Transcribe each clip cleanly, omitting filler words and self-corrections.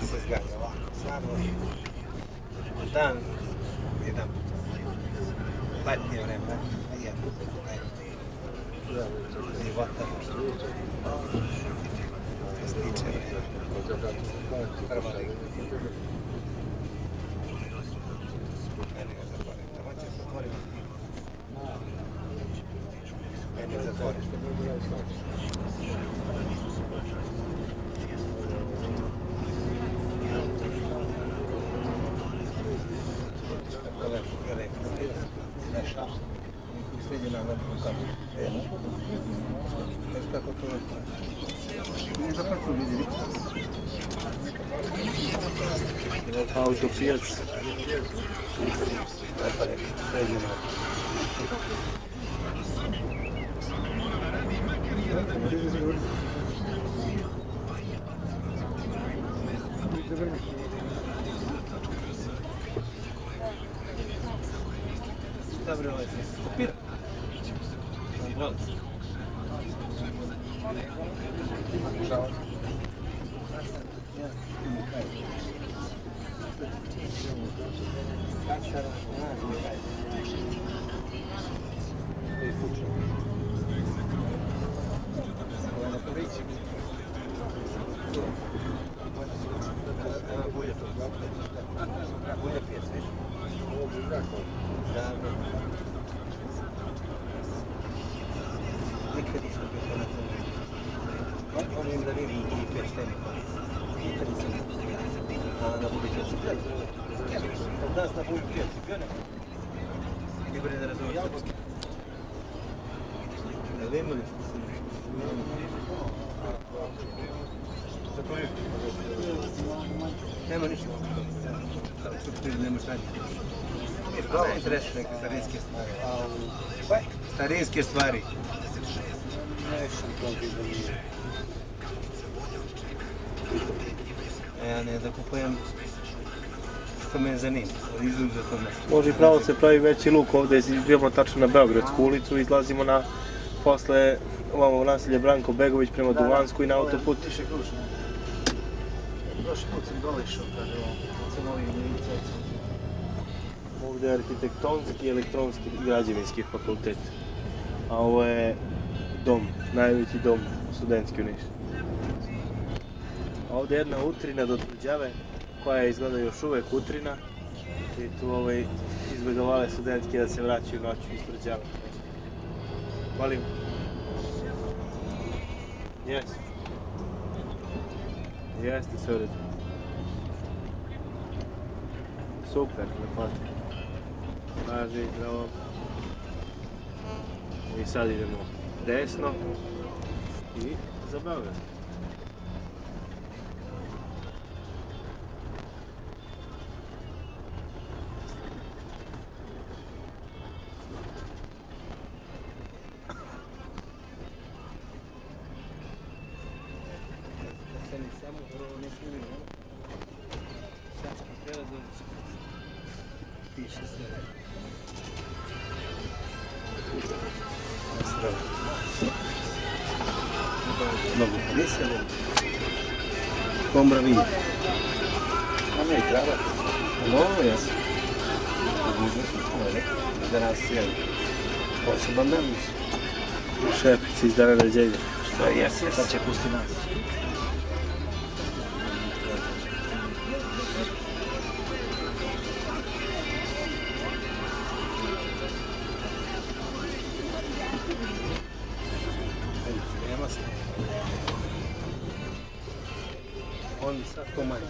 se zganja ovako, stvarno, dan, jedan put, letnje vreme, jedan, divota, što se tiče vremena, prva liga. Meni ga zatvorim, tamo će se otvoriti. Meni zatvorim. Tako lepo, rekao, dešava. Niko sređe nam lepo kapu. Znaš kako to lepo? Ne zapravo vidi. Autopijac. Lepo rekao, sređe nam. Dobro, ovaj se kopira. Žao. Nikad nisam bio to na televiziji. Volim da vidim i pješteni koris. Nikad nisam bio na budu pjeci. Kod nas na budu pjeci. Bio nekako. I bolje da razumiju srpski. Jel vi imali ste se? Zatvorio? Nema ništa. Nemaš raditi. Mene interesuje neke starinske stvari. Starinske stvari. Ja ne da kupujem što me zanima, izuzetno nešto. Može i pravo se pravi veći luk ovdje, idemo tačno na Beogradsku ulicu, izlazimo na posle ovamo naselje Branko Begović prema Duvansku i na autoput. Prošli put sam dole išao, kaže ovo, sam ovih milica. Ovdje je arhitektonski, elektronski i građevinski fakultet. A ovo je dom, najveći dom studentski u Nišu. Ovdje je jedna utrina do tvrđave koja izgleda još uvek utrina i tu izbjegavale studentski da se vraćaju noću iz tvrđave. Molim? Jesi? Jeste, sve u redu. Super, lepoto. Važi, zdravo. I sad idemo desno i za Beograd. Samo prvo nismo vidjeli. Sad smo prelazili. Piše sve. Zdravo. Mnogo poviseli. Kombra vidi. A ne, kravat. Ovo je. Za nas je poseban dan. Šefici iz dana ređenja. Što je, jes. Sad će pusti nas. Nema se. On sad pomanje.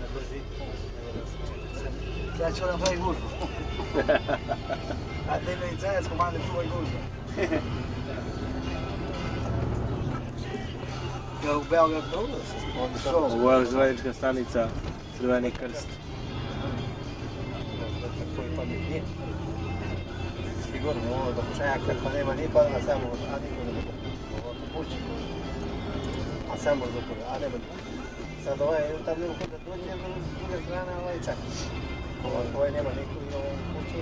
Ne brži. Sad ću napravi gužbu. A tebe i cajac komande čuvaj gužbu. Ja u Beograd dobro se spod. Ovo je železnička stanica Crveni krst. Koji pa mi nije. Sigurno, ovo dok čeka pa nema ni pa samo, a niko nema. Ovo pući. A samo zbog a nema niko. Sad tam nema kod da dođe, s druge strane čeka. Ovaj nema niko i ovo pući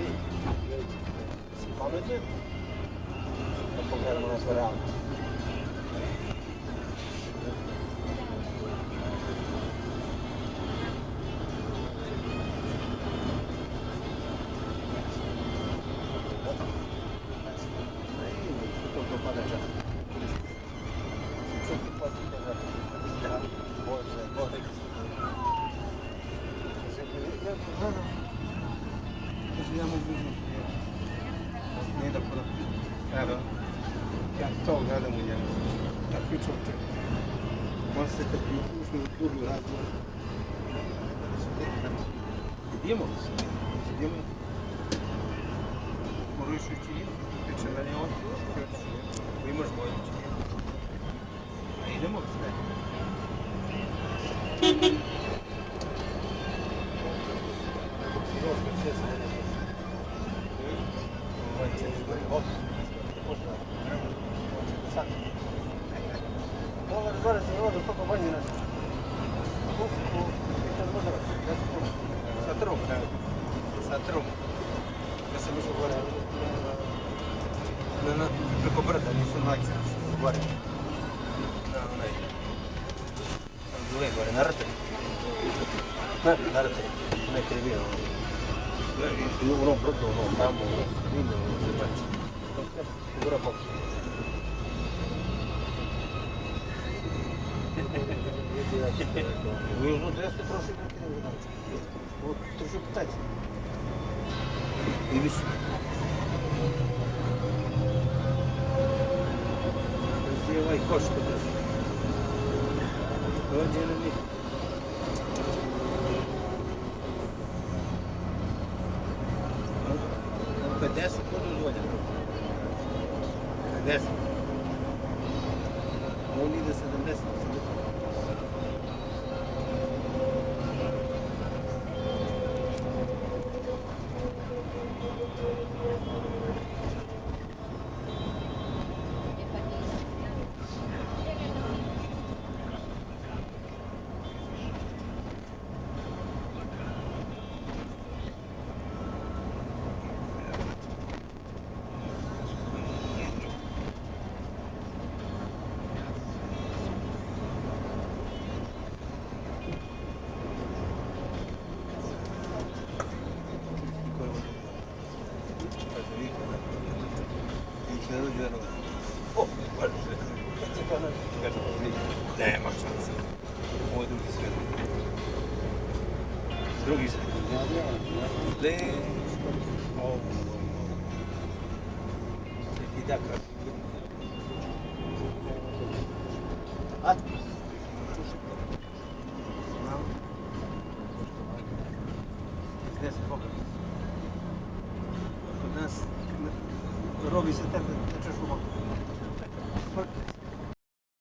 i pametuje. Da pogledamo na to realno. On se kad uzme u kurvu razgovor. Idemo li se? Idemo. Moraš ići idemo. Piče meni on. Ako imaš bolje će. Idemo li se? Зараз воду сколько води надо. Сатром, да. Сатром. Я sam išao gore. Preko brda, nisam naći. Gore. Na onaj. Zove gore, na rtari. Na rtari. Nekaj je bio. U onom brdu, onom tamo, u onom sredinu, u onom znači. Gora bok. Южно 200 прошлый год не знаю. Вот тоже пытаться. И вещи. Сделай кошку даже. Вот делай мне. Ну, 50 буду звонить. 50. Он иде 70. О, nema šanse. Ovo je drugi svijet. Drugi svijet. Ovo. I dakle. A? Gdje se Boga? Kod nas robi se tebe, tečeš u Boga.